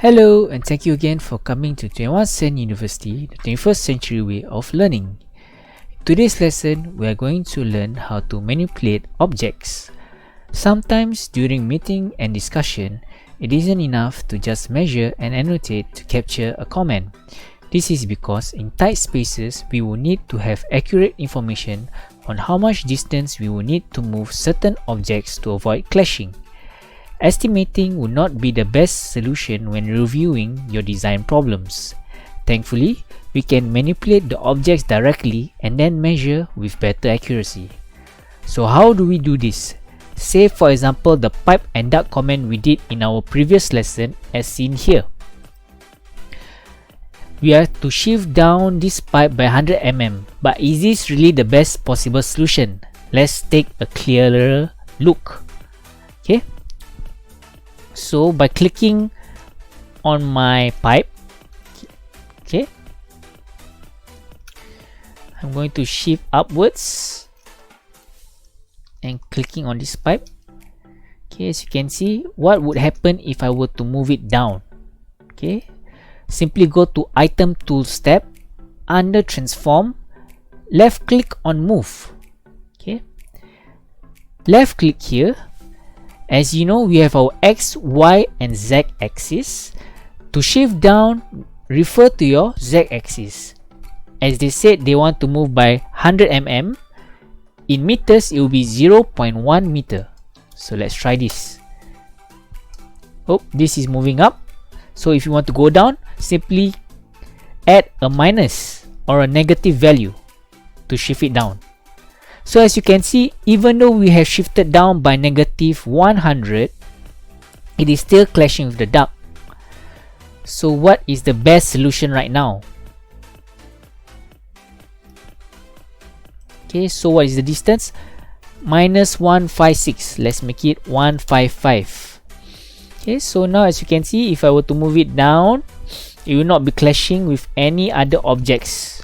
Hello, and thank you again for coming to 21 Cent University, the 21st century way of learning. In today's lesson, we are going to learn how to manipulate objects. Sometimes during meeting and discussion, it isn't enough to just measure and annotate to capture a comment. This is because in tight spaces, we will need to have accurate information on how much distance we will need to move certain objects to avoid clashing. Estimating would not be the best solution when reviewing your design problems. Thankfully, we can manipulate the objects directly and then measure with better accuracy. So how do we do this? Say for example the pipe and duct comment we did in our previous lesson as seen here. We have to shift down this pipe by 100 mm, but is this really the best possible solution? Let's take a clearer look. Okay. So by clicking on my pipe, okay, I'm going to shift upwards and clicking on this pipe. Okay, as you can see, what would happen if I were to move it down? Okay, simply go to item tools tab, under transform, left click on move. Okay, left click here. As you know, we have our X, Y and Z axis. To shift down, refer to your Z axis. As they said they want to move by 100 mm. In meters, it will be 0.1 meter. So let's try this. Oh, this is moving up. So if you want to go down, simply add a minus or a negative value to shift it down. So as you can see, even though we have shifted down by negative 100, it is still clashing with the duct. So what is the best solution right now? Okay, so what is the distance? Minus 156. Let's make it 155. Okay, so now as you can see, if I were to move it down, it will not be clashing with any other objects.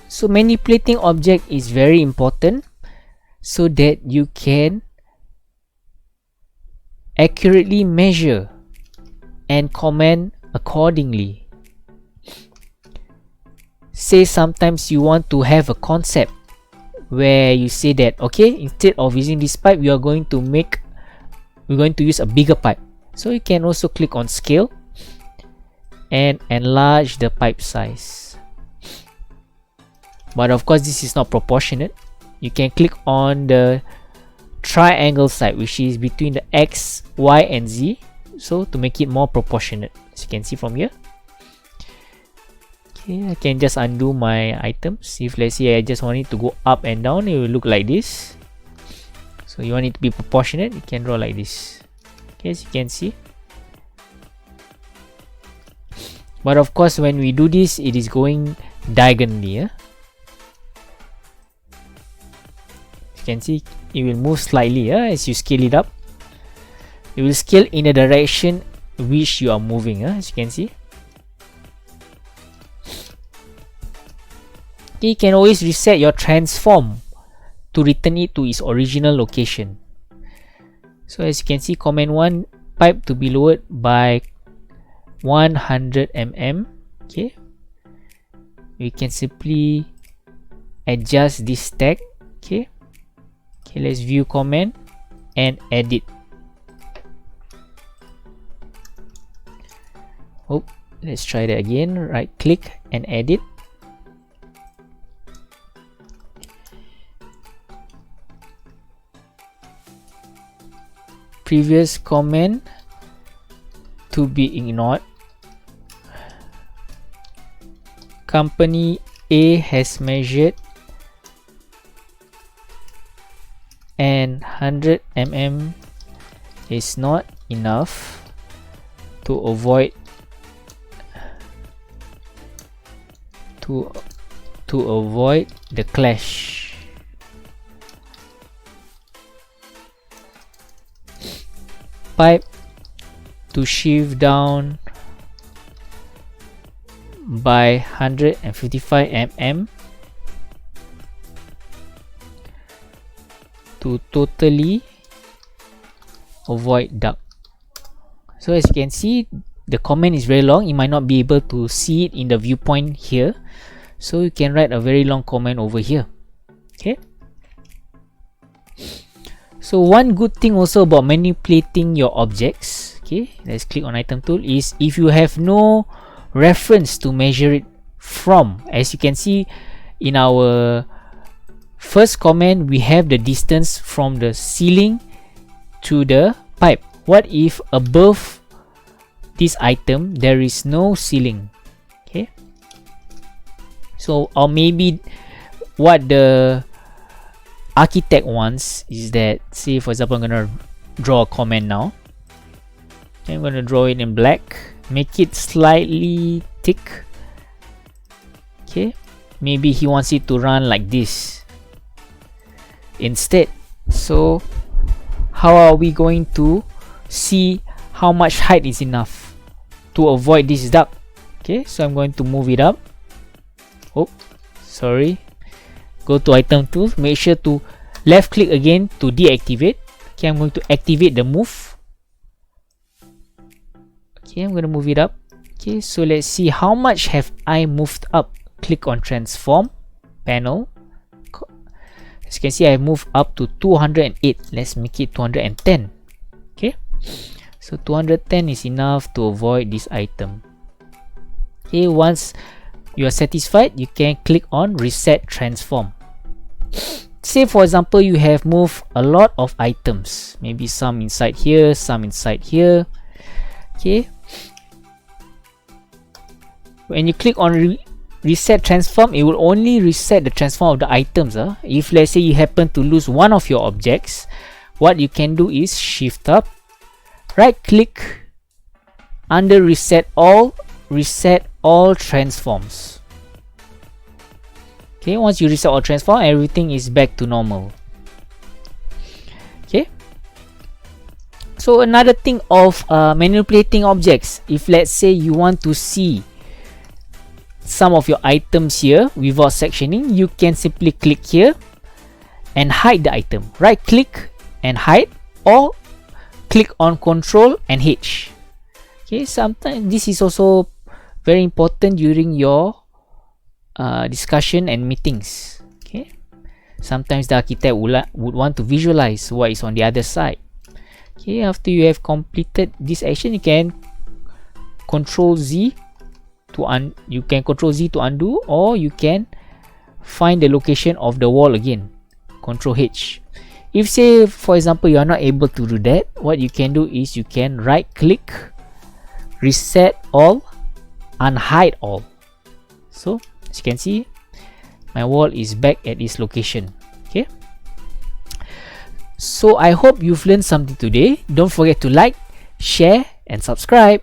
So manipulating object is very important so that you can accurately measure and comment accordingly. Say sometimes you want to have a concept where you say that, okay, instead of using this pipe, we're going to use a bigger pipe. So you can also click on scale and enlarge the pipe size. But of course, this is not proportionate. You can click on the triangle side, which is between the X, Y, and Z. So to make it more proportionate, as you can see from here. Okay, I can just undo my items. If let's say I just want it to go up and down, it will look like this. So you want it to be proportionate, you can draw like this. Okay, as you can see. But of course, when we do this, it is going diagonally. Can see it will move slightly as you scale it up. It will scale in the direction which you are moving, as you can see. You can always reset your transform to return it to its original location. So as you can see, command 1, pipe to be lowered by 100 mm. Okay, we can simply adjust this tag. Okay, let's view command and edit. Oh, let's try that again. Right click and edit. Previous command to be ignored. Company A has measured and 100 mm is not enough to avoid the clash. Pipe to shift down by 155 mm to totally avoid duck. So as you can see, the comment is very long. You might not be able to see it in the viewpoint here, so you can write a very long comment over here. Okay, so one good thing also about manipulating your objects, okay, let's click on item tool, is if you have no reference to measure it from. As you can see in our first comment, we have the distance from the ceiling to the pipe. What if above this item there is no ceiling? Okay, so or maybe what the architect wants is that, say for example, I'm gonna draw a comment now. I'm gonna draw it in black, make it slightly thick. Okay, maybe he wants it to run like this instead. So how are we going to see how much height is enough to avoid this duck? Okay, so I'm going to move it up. Oh, sorry. Go to item tool, make sure to left click again to deactivate. Okay, I'm going to activate the move. Okay, I'm going to move it up. Okay, so let's see how much have I moved up. Click on transform panel. As you can see, I moved up to 208. Let's make it 210. Okay, so 210 is enough to avoid this item. Okay, once you are satisfied, you can click on reset transform. Say for example, you have moved a lot of items, maybe some inside here, some inside here. Okay, when you click on reset transform, it will only reset the transform of the items. If let's say you happen to lose one of your objects, what you can do is shift up, right click, under reset all transforms. Okay, once you reset all transform, everything is back to normal. Okay, so another thing of manipulating objects, if let's say you want to see some of your items here without sectioning, you can simply click here and hide the item. Right click and hide, or click on Ctrl and H. Okay, sometimes this is also very important during your discussion and meetings. Okay, sometimes the architect would want to visualize what is on the other side. Okay, after you have completed this action, you can Control Z to undo, or you can find the location of the wall again. Control H. If say for example you are not able to do that, what you can do is you can right click, reset all, unhide all. So as you can see, my wall is back at its location. Okay, so I hope you've learned something today. Don't forget to like, share and subscribe.